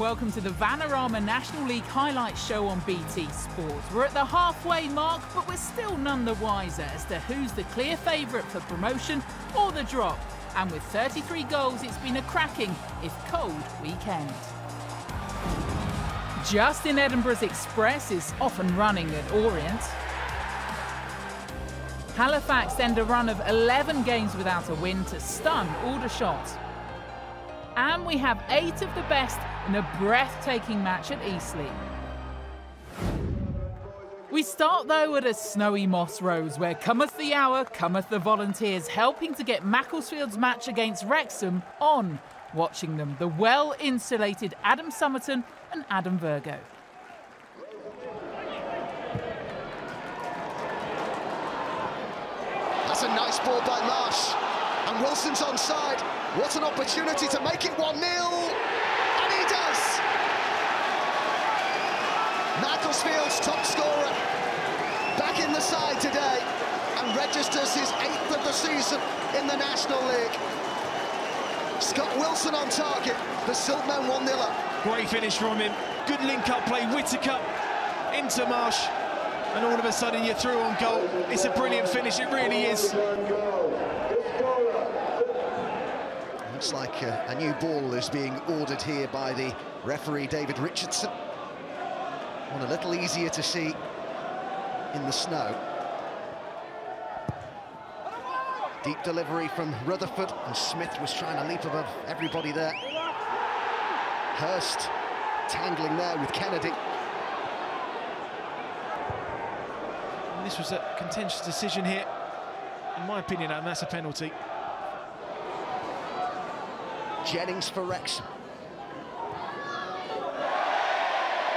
welcome to the Vanarama National League highlights show on BT Sports. We're at the halfway mark, but we're still none the wiser as to who's the clear favourite for promotion or the drop. And with 33 goals, it's been a cracking, if cold, weekend. Justin Edinburgh's Express is off and running at Orient. Halifax end a run of 11 games without a win to stun Aldershot. And we have 8 of the best in a breathtaking match at Eastleigh. We start though at a snowy Moss Rose, where cometh the hour, cometh the volunteers, helping to get Macclesfield's match against Wrexham on. Watching them, the well-insulated Adam Somerton and Adam Virgo. That's a nice ball by Marsh, and Wilson's onside. What an opportunity to make it 1-0, and he does! Macclesfield's top scorer back in the side today and registers his 8th of the season in the National League. Scott Wilson on target, the Siltmen 1-0 up. Great finish from him, good link-up play, Whittaker into Marsh, and all of a sudden you're through on goal. It's a brilliant finish, it really is. Looks like a new ball is being ordered here by the referee, David Richardson. One a little easier to see in the snow. Deep delivery from Rutherford, and Smith was trying to leap above everybody there. Hurst tangling there with Kennedy. And this was a contentious decision here. In my opinion, and that's a penalty. Jennings for Wrexham.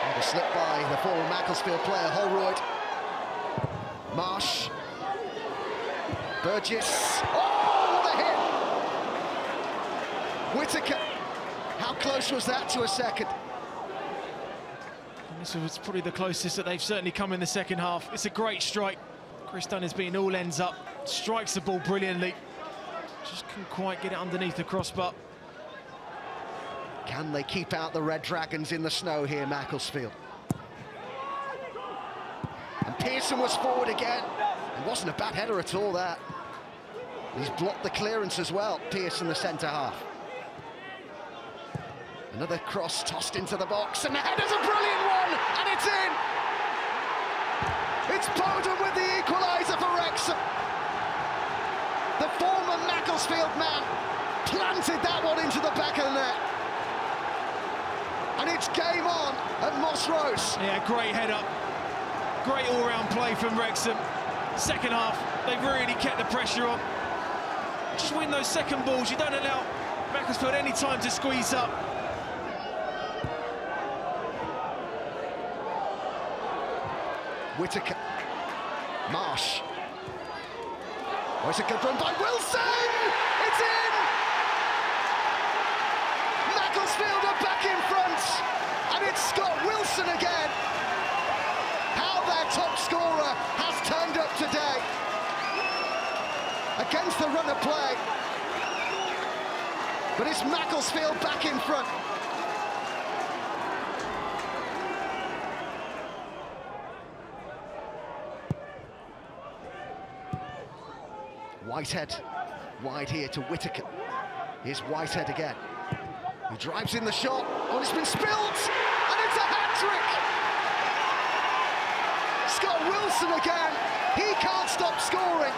And a slip by the former Macclesfield player, Holroyd. Marsh. Burgess. Oh, the hit! Whittaker. How close was that to a second? And this was probably the closest that they've certainly come in the second half. It's a great strike. Chris Dunn has been all ends up. Strikes the ball brilliantly. Just couldn't quite get it underneath the crossbar. Can they keep out the Red Dragons in the snow here, Macclesfield? And Pearson was forward again. It wasn't a bad header at all, that. He's blocked the clearance as well, Pearson, the centre-half. Another cross tossed into the box, and the header's a brilliant one, and it's in! It's Bowden with the equaliser for Wrexham. The former Macclesfield man planted that one into the back of the net. And it's game on at Moss Rose. Yeah, great header. Great all-round play from Wrexham. Second half, they really kept the pressure on. Just win those second balls. You don't allow Macclesfield any time to squeeze up. Whittaker. Marsh. Oh, it's a good run by Wilson! It's in! Macclesfield are back in front, and it's Scott Wilson again. How their top scorer has turned up today against the run of play. But it's Macclesfield back in front. Whitehead wide here to Whittaker. Here's Whitehead again. He drives in the shot. Oh, it's been spilled, and it's a hat-trick! Scott Wilson again. He can't stop scoring.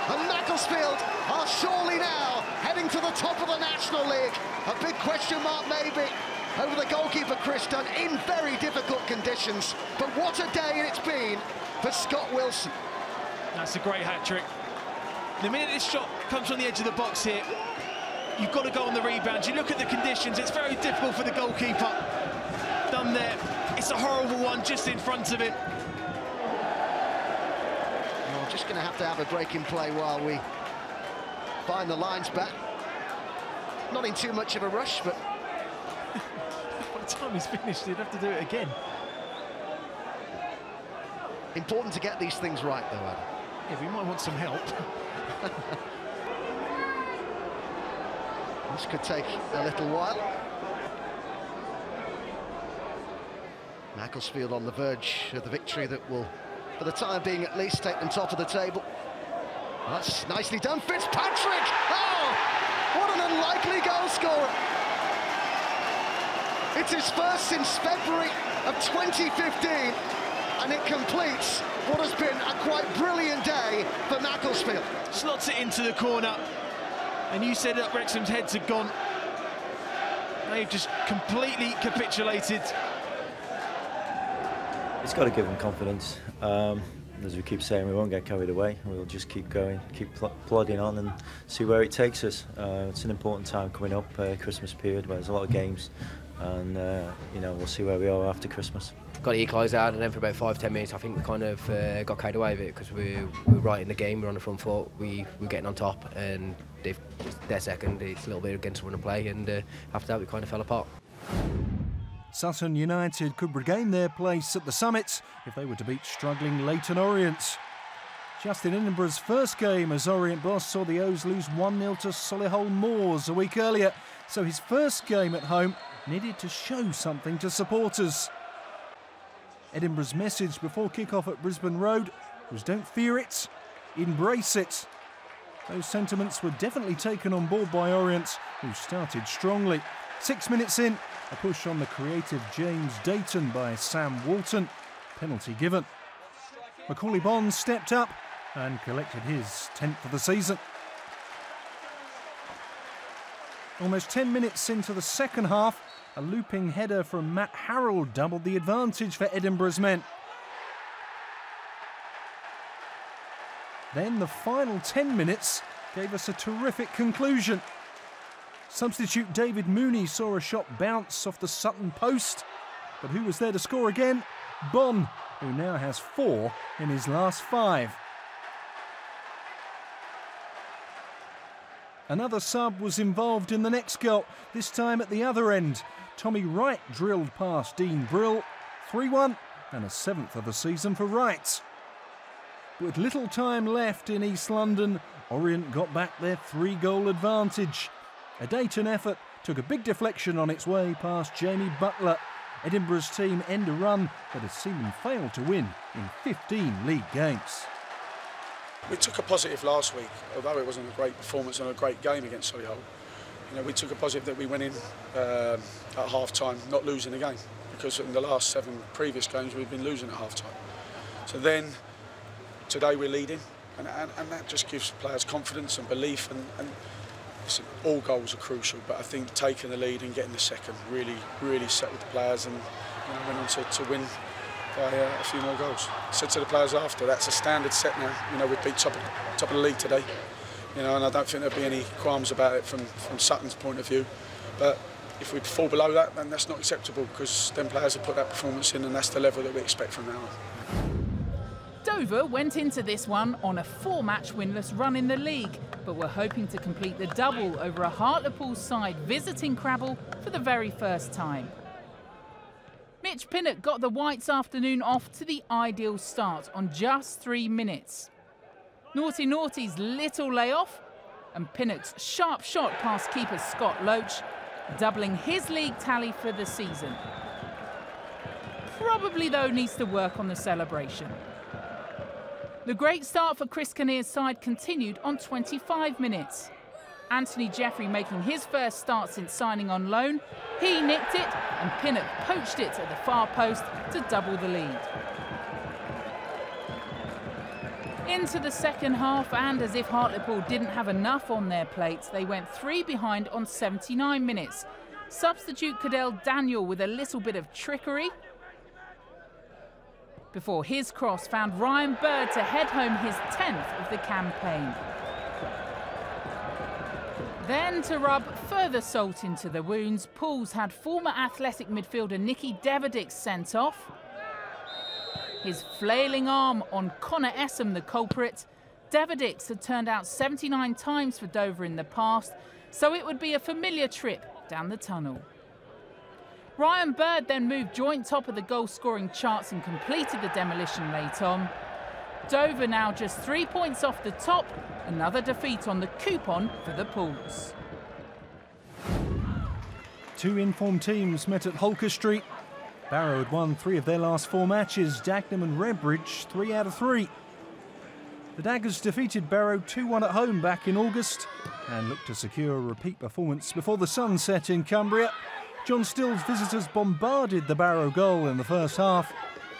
And Macclesfield are surely now heading to the top of the National League. A big question mark maybe over the goalkeeper Chris Dunn in very difficult conditions. But what a day it's been for Scott Wilson. That's a great hat-trick. The minute this shot comes from the edge of the box here, you've got to go on the rebound. You look at the conditions, it's very difficult for the goalkeeper. Done there. It's a horrible one just in front of him. Well, just going to have a break in play while we find the lines back. Not in too much of a rush, but... by the time he's finished, he'd have to do it again. Important to get these things right, though, Adam. Yeah, we might want some help. This could take a little while. Macclesfield on the verge of the victory that will, for the time being at least, take them top of the table. Well, that's nicely done, Fitzpatrick! Oh, what an unlikely goal scorer! It's his first since February of 2015, and it completes what has been a quite brilliant day for Macclesfield. Slots it into the corner, and you said that Wrexham's heads had gone. They've just completely capitulated. It's got to give them confidence. As we keep saying, we won't get carried away. We'll just keep going, keep plodding on and see where it takes us. It's an important time coming up, Christmas period, where there's a lot of games, and you know, we'll see where we are after Christmas. Got to equalise out, and then for about 5-10 minutes I think we kind of got carried away with it, because we were right in the game, we were on the front foot, we were getting on top, and their second, it's a little bit against run and play, and after that we kind of fell apart. Sutton United could regain their place at the summit if they were to beat struggling Leyton Orient. Just in Edinburgh's first game as Orient boss saw the O's lose 1-0 to Solihull Moors a week earlier, so his first game at home needed to show something to supporters. Edinburgh's message before kick-off at Brisbane Road was don't fear it, embrace it. Those sentiments were definitely taken on board by Orient, who started strongly. 6 minutes in, a push on the creative James Dayton by Sam Walton. Penalty given. Macaulay Bonds stepped up and collected his 10th of the season. Almost 10 minutes into the second half, a looping header from Matt Harrell doubled the advantage for Edinburgh's men. Then the final 10 minutes gave us a terrific conclusion. Substitute David Mooney saw a shot bounce off the Sutton post, but who was there to score again? Bon, who now has 4 in his last 5. Another sub was involved in the next goal, this time at the other end. Tommy Wright drilled past Dean Brill. 3-1 and a 7th of the season for Wright. With little time left in East London, Orient got back their 3-goal advantage. A Dayton effort took a big deflection on its way past Jamie Butler. Edinburgh's team end a run that has seen them fail to win in 15 league games. We took a positive last week, although it wasn't a great performance and a great game against Solihull. You know, we took a positive that we went in at half-time not losing the game, because in the last 7 previous games we've been losing at half-time. So then, today we're leading, and that just gives players confidence and belief, and listen, all goals are crucial, but I think taking the lead and getting the second really settled the players, and went on to win by a few more goals. I said to the players after, that's a standard set now. You know, we've beat top of the league today. You know, and I don't think there'll be any qualms about it from Sutton's point of view. But if we fall below that, then that's not acceptable, because then players have put that performance in, and that's the level that we expect from now on. Dover went into this one on a 4-match winless run in the league, but were hoping to complete the double over a Hartlepool side visiting Crabble for the very first time. Mitch Pinnock got the Whites' afternoon off to the ideal start on just 3 minutes. Naughty Naughty's little layoff and Pinnock's sharp shot past keeper Scott Loach, doubling his league tally for the season. Probably, though, needs to work on the celebration. The great start for Chris Kinnear's side continued on 25 minutes. Anthony Jeffrey making his first start since signing on loan. He nicked it and Pinnock poached it at the far post to double the lead. Into the second half, and as if Hartlepool didn't have enough on their plates, they went 3 behind on 79 minutes. Substitute Cadell Daniel with a little bit of trickery, before his cross found Ryan Bird to head home his 10th of the campaign. Then, to rub further salt into the wounds, Pools had former Athletic midfielder Nicky Deverdix sent off. His flailing arm on Connor Essam, the culprit. Deverdix had turned out 79 times for Dover in the past, so it would be a familiar trip down the tunnel. Ryan Bird then moved joint top of the goal-scoring charts and completed the demolition late on. Dover now just 3 points off the top, another defeat on the coupon for the Pools. 2 informed teams met at Holker Street. Barrow had won 3 of their last 4 matches, Dagenham and Redbridge 3 out of 3. The Daggers defeated Barrow 2-1 at home back in August and looked to secure a repeat performance before the sun set in Cumbria. John Still's visitors bombarded the Barrow goal in the first half.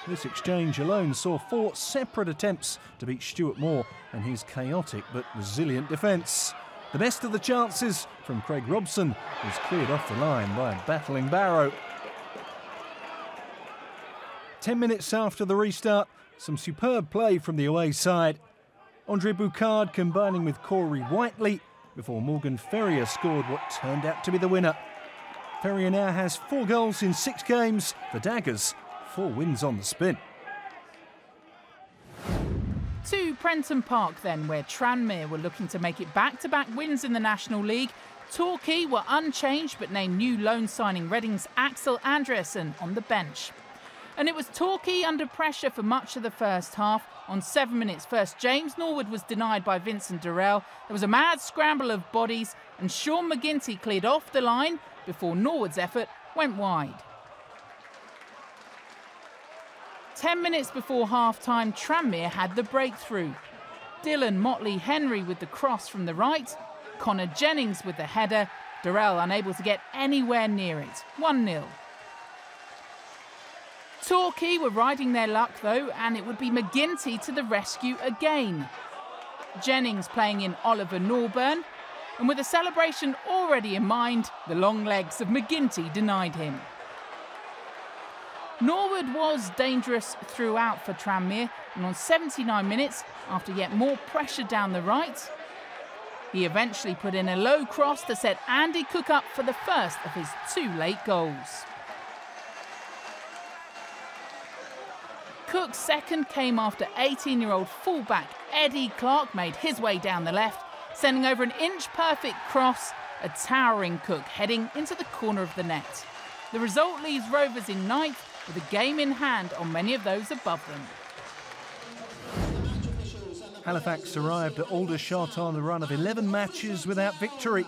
This exchange alone saw 4 separate attempts to beat Stuart Moore and his chaotic but resilient defence. The best of the chances from Craig Robson was cleared off the line by a battling Barrow. 10 minutes after the restart, some superb play from the away side. Andre Boucard combining with Corey Whiteley before Morgan Ferrier scored what turned out to be the winner. Ferrier now has 4 goals in 6 games. The Daggers, 4 wins on the spin. To Prenton Park then, where Tranmere were looking to make it back-to-back wins in the National League. Torquay were unchanged but named new loan signing Reading's Axel Andreasen on the bench. And it was Torquay under pressure for much of the first half. On 7 minutes first, James Norwood was denied by Vincent Durrell. There was a mad scramble of bodies and Sean McGinty cleared off the line before Norwood's effort went wide. 10 minutes before half-time, Tranmere had the breakthrough. Dylan Motley Henry with the cross from the right, Connor Jennings with the header, Durrell unable to get anywhere near it. 1-0. Torquay were riding their luck though, and it would be McGinty to the rescue again. Jennings playing in Oliver Norburn, and with a celebration already in mind, the long legs of McGinty denied him. Norwood was dangerous throughout for Tranmere, and on 79 minutes, after yet more pressure down the right, he eventually put in a low cross to set Andy Cook up for the first of his 2 late goals. Cook's second came after 18-year-old fullback Eddie Clark made his way down the left, sending over an inch-perfect cross, a towering Cook heading into the corner of the net. The result leaves Rovers in 9th, with a game in hand on many of those above them. Halifax arrived at Aldershot on a run of 11 matches without victory.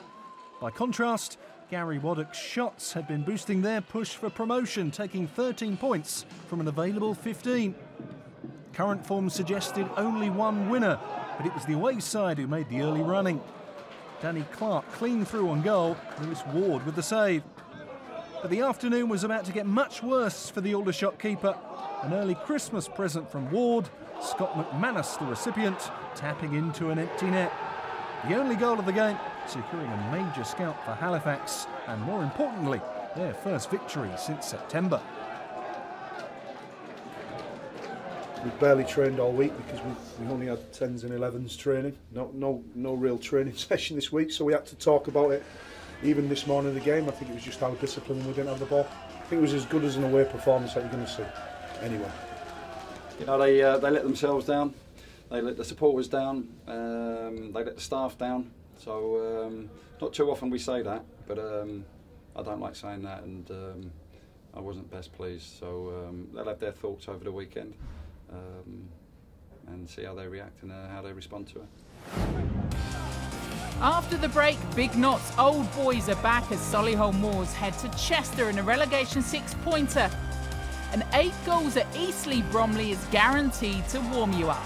By contrast, Gary Waddock's Shots had been boosting their push for promotion, taking 13 points from an available 15. Current form suggested only 1 winner, but it was the away side who made the early running. Danny Clark clean through on goal, Lewis Ward with the save. But the afternoon was about to get much worse for the Aldershot keeper. An early Christmas present from Ward, Scott McManus the recipient, tapping into an empty net. The only goal of the game, securing a major scalp for Halifax, and more importantly, their first victory since September. We barely trained all week because we only had 10s and 11s training. No real training session this week, so we had to talk about it. Even this morning of the game, I think it was just how disciplined we didn't have the ball. I think it was as good as an away performance that you're going to see. Anyway. You know, they let themselves down, they let the supporters down, they let the staff down. So not too often we say that, but I don't like saying that, and I wasn't best pleased. So they'll have their thoughts over the weekend and see how they react and how they respond to it. After the break, Big Knot's old boys are back as Solihull Moors head to Chester in a relegation 6-pointer. And 8 goals at Eastleigh Bromley is guaranteed to warm you up.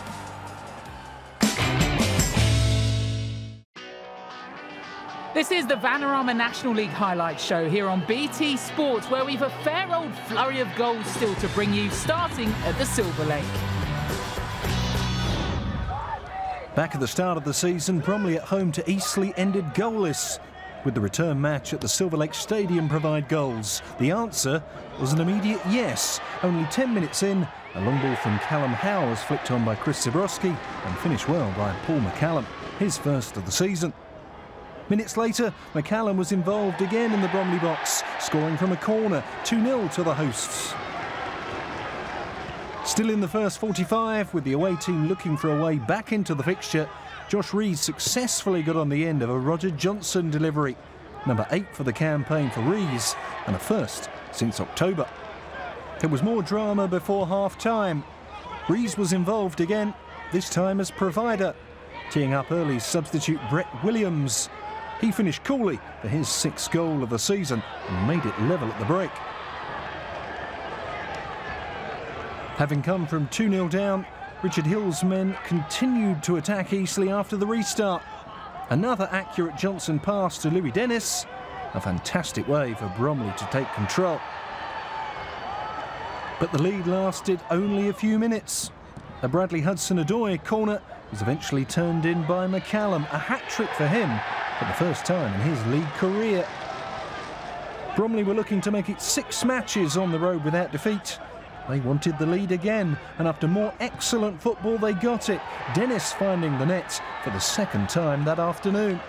This is the Vanarama National League Highlights Show here on BT Sports, where we've a fair old flurry of goals still to bring you, starting at the Silver Lake. Back at the start of the season, Bromley at home to Eastleigh ended goalless. Would the return match at the Silver Lake Stadium provide goals? The answer was an immediate yes. Only 10 minutes in, a long ball from Callum Howe was flicked on by Chris Zabrowski and finished well by Paul McCallum, his first of the season. Minutes later, McCallum was involved again in the Bromley box, scoring from a corner, 2-0 to the hosts. Still in the first 45, with the away team looking for a way back into the fixture, Josh Rees successfully got on the end of a Roger Johnson delivery. Number 8 for the campaign for Rees, and a first since October. There was more drama before half-time. Rees was involved again, this time as provider, teeing up early substitute Brett Williams. He finished coolly for his 6th goal of the season and made it level at the break. Having come from 2-0 down, Richard Hill's men continued to attack Eastleigh after the restart. Another accurate Johnson pass to Louis Dennis. A fantastic way for Bromley to take control. But the lead lasted only a few minutes. A Bradley Hudson-Odoi corner was eventually turned in by McCallum. A hat-trick for him for the first time in his league career. Bromley were looking to make it 6 matches on the road without defeat. They wanted the lead again, and after more excellent football, they got it. Dennis finding the net for the second time that afternoon.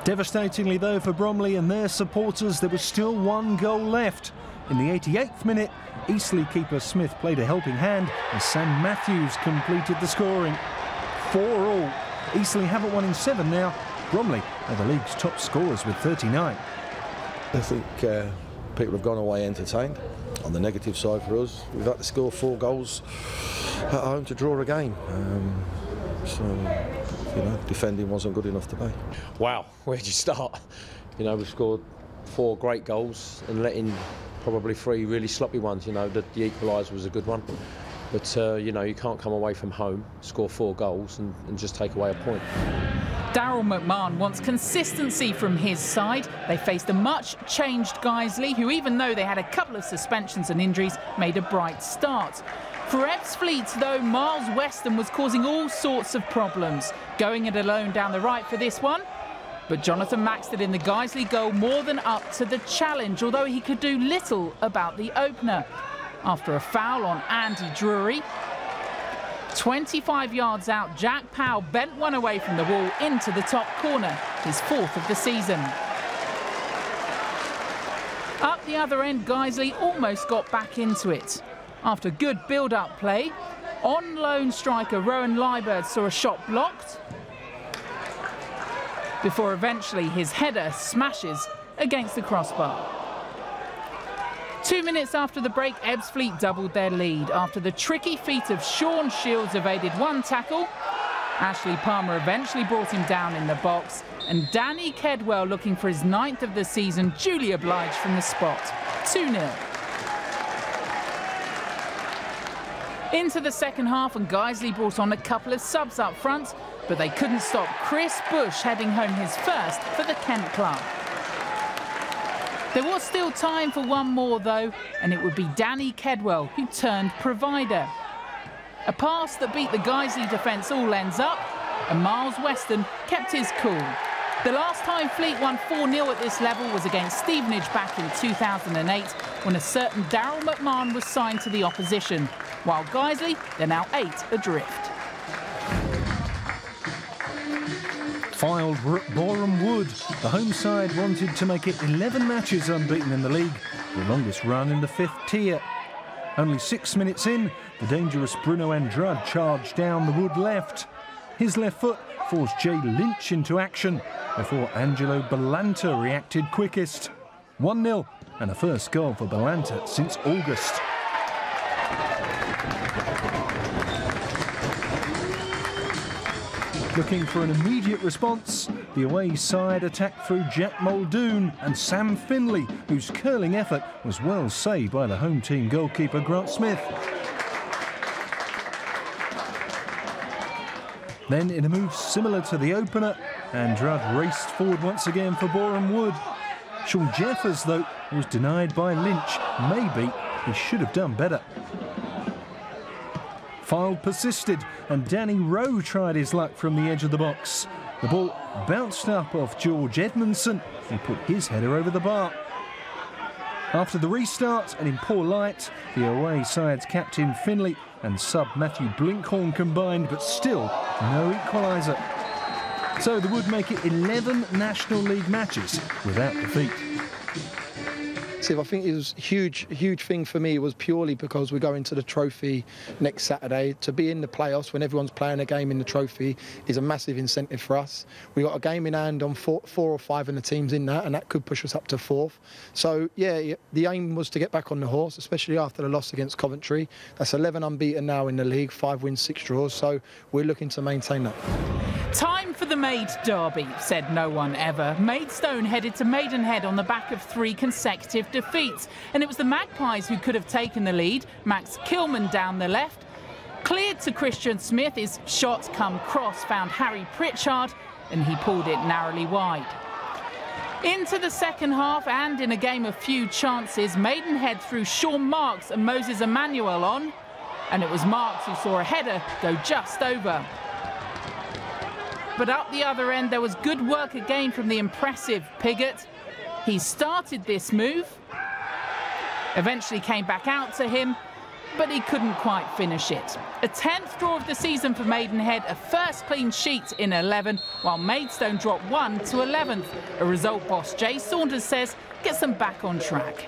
Devastatingly, though, for Bromley and their supporters, there was still 1 goal left. In the 88th minute, Eastleigh keeper Smith played a helping hand as Sam Matthews completed the scoring. 4-all. Eastleigh haven't won in 7 now. Bromley are the league's top scorers with 39. I think people have gone away entertained. On the negative side for us, we've had to score 4 goals at home to draw a game. So, you know, defending wasn't good enough to pay. Wow, where'd you start? You know, we've scored 4 great goals and let in probably 3 really sloppy ones. You know, the equaliser was a good one. But, you know, you can't come away from home, score 4 goals and just take away a point. Daryl McMahon wants consistency from his side. They faced a much-changed Guiseley, who, even though they had a couple of suspensions and injuries, made a bright start. For Ebbsfleet, though, Miles Weston was causing all sorts of problems. Going it alone down the right for this one. But Jonathan Maxted in the Guiseley goal more than up to the challenge, although he could do little about the opener. After a foul on Andy Drury, 25 yards out, Jack Powell bent one away from the wall into the top corner, his 4th of the season. Up the other end, Guiseley almost got back into it. After good build-up play, on loan striker Rowan Liebert saw a shot blocked, before eventually his header smashes against the crossbar. 2 minutes after the break, Ebbsfleet doubled their lead after the tricky feat of Sean Shields evaded 1 tackle. Ashley Palmer eventually brought him down in the box, and Danny Kedwell, looking for his 9th of the season, duly obliged from the spot. 2-0. Into the second half, and Guiseley brought on a couple of subs up front, but they couldn't stop Chris Bush heading home his first for the Kent club. There was still time for one more, though, and it would be Danny Kedwell who turned provider. A pass that beat the Guiseley defence all ends up, and Miles Weston kept his cool. The last time Fleet won 4-0 at this level was against Stevenage back in 2008, when a certain Daryl McMahon was signed to the opposition, while Guiseley, they're now 8 adrift. Filed Boreham Wood. The home side wanted to make it 11 matches unbeaten in the league, the longest run in the 5th tier. Only 6 minutes in, the dangerous Bruno Andrade charged down the Wood left. His left foot forced Jay Lynch into action before Angelo Balanta reacted quickest. 1-0 and a first goal for Balanta since August. Looking for an immediate response, the away side attacked through Jack Muldoon and Sam Finley, whose curling effort was well saved by the home team goalkeeper Grant Smith. Then, in a move similar to the opener, Andrade raced forward once again for Boreham Wood. Sean Jeffers, though, was denied by Lynch. Maybe he should have done better. Fylde persisted, and Danny Rowe tried his luck from the edge of the box. The ball bounced up off George Edmondson and put his header over the bar. After the restart and in poor light, the away side's captain Finley and sub Matthew Blinkhorn combined, but still no equaliser. So the Wood make it 11 National League matches without defeat. I think it was a huge thing for me. It was purely because we're going to the trophy next Saturday. To be in the playoffs when everyone's playing a game in the trophy is a massive incentive for us. We got a game in hand on 4 or 5 of the teams in that, and that could push us up to 4th. So yeah, the aim was to get back on the horse, especially after the loss against Coventry. That's 11 unbeaten now in the league, 5 wins, 6 draws. So we're looking to maintain that. Time for for the Maid derby, said no one ever. Maidstone headed to Maidenhead on the back of 3 consecutive defeats. And it was the Magpies who could have taken the lead. Max Kilman down the left. Cleared to Christian Smith, his shot come cross found Harry Pritchard, and he pulled it narrowly wide. Into the second half, and in a game of few chances, Maidenhead threw Sean Marks and Moses Emmanuel on, and it was Marks who saw a header go just over. But up the other end, there was good work again from the impressive Pigott. He started this move, eventually came back out to him, but he couldn't quite finish it. A 10th draw of the season for Maidenhead, a first clean sheet in 11, while Maidstone dropped 1 to 11th. A result boss Jay Saunders says gets them back on track.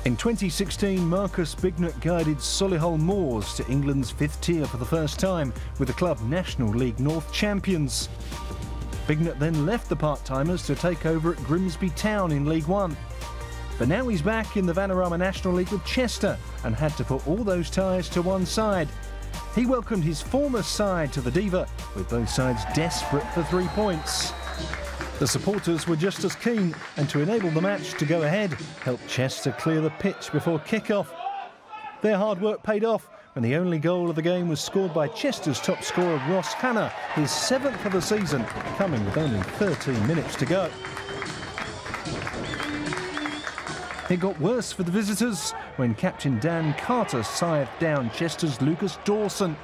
In 2016, Marcus Bignett guided Solihull Moors to England's 5th tier for the first time, with the club National League North champions. Bignett then left the part-timers to take over at Grimsby Town in League One. But now he's back in the Vanarama National League with Chester and had to put all those ties to one side. He welcomed his former side to the Diva, with both sides desperate for 3 points. The supporters were just as keen, and to enable the match to go ahead, helped Chester clear the pitch before kick-off. Their hard work paid off when the only goal of the game was scored by Chester's top scorer Ross Hanna, his 7th of the season, coming with only 13 minutes to go. It got worse for the visitors when captain Dan Carter scythed down Chester's Lucas Dawson.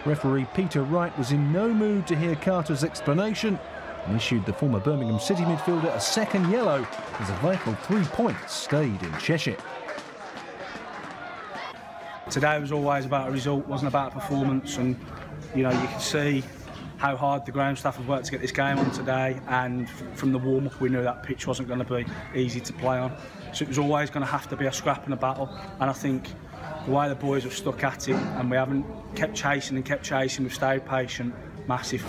Referee Peter Wright was in no mood to hear Carter's explanation and issued the former Birmingham City midfielder a second yellow as a vital 3 points stayed in Cheshire. Today was always about a result, wasn't about a performance, and you know, you can see how hard the ground staff have worked to get this game on today, and from the warm-up we knew that pitch wasn't going to be easy to play on, so it was always going to have to be a scrap and a battle. And I think the way the boys have stuck at it, and we haven't kept chasing, we've stayed patient, massive.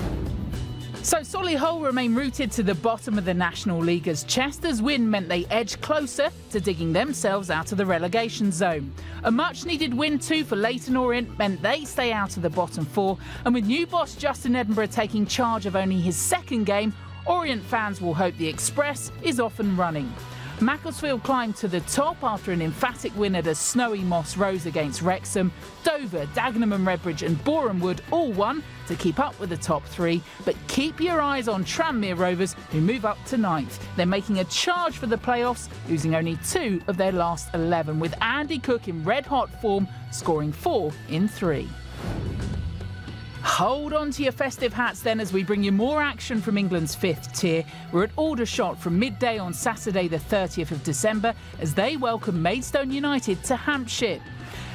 So Solihull remain rooted to the bottom of the National League as Chester's win meant they edged closer to digging themselves out of the relegation zone. A much-needed win too for Leyton Orient meant they stay out of the bottom 4, and with new boss Justin Edinburgh taking charge of only his 2nd game, Orient fans will hope the Express is off and running. Macclesfield climbed to the top after an emphatic win at a snowy Moss Rose against Wrexham. Dover, Dagenham and Redbridge and Boreham Wood all won to keep up with the top 3. But keep your eyes on Tranmere Rovers, who move up to 9th. They're making a charge for the playoffs, losing only 2 of their last 11, with Andy Cook in red-hot form, scoring 4 in 3. Hold on to your festive hats then as we bring you more action from England's 5th tier. We're at Aldershot from midday on Saturday the 30th of December as they welcome Maidstone United to Hampshire.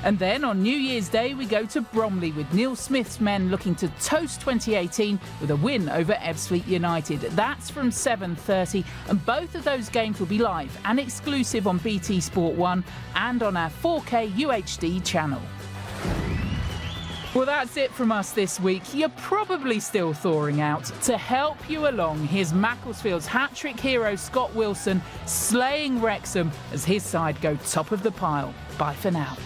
And then on New Year's Day we go to Bromley with Neil Smith's men looking to toast 2018 with a win over Ebbsfleet United. That's from 7:30, and both of those games will be live and exclusive on BT Sport 1 and on our 4K UHD channel. Well, that's it from us this week. You're probably still thawing out. To help you along, here's Macclesfield's hat-trick hero Scott Wilson slaying Wrexham as his side go top of the pile. Bye for now.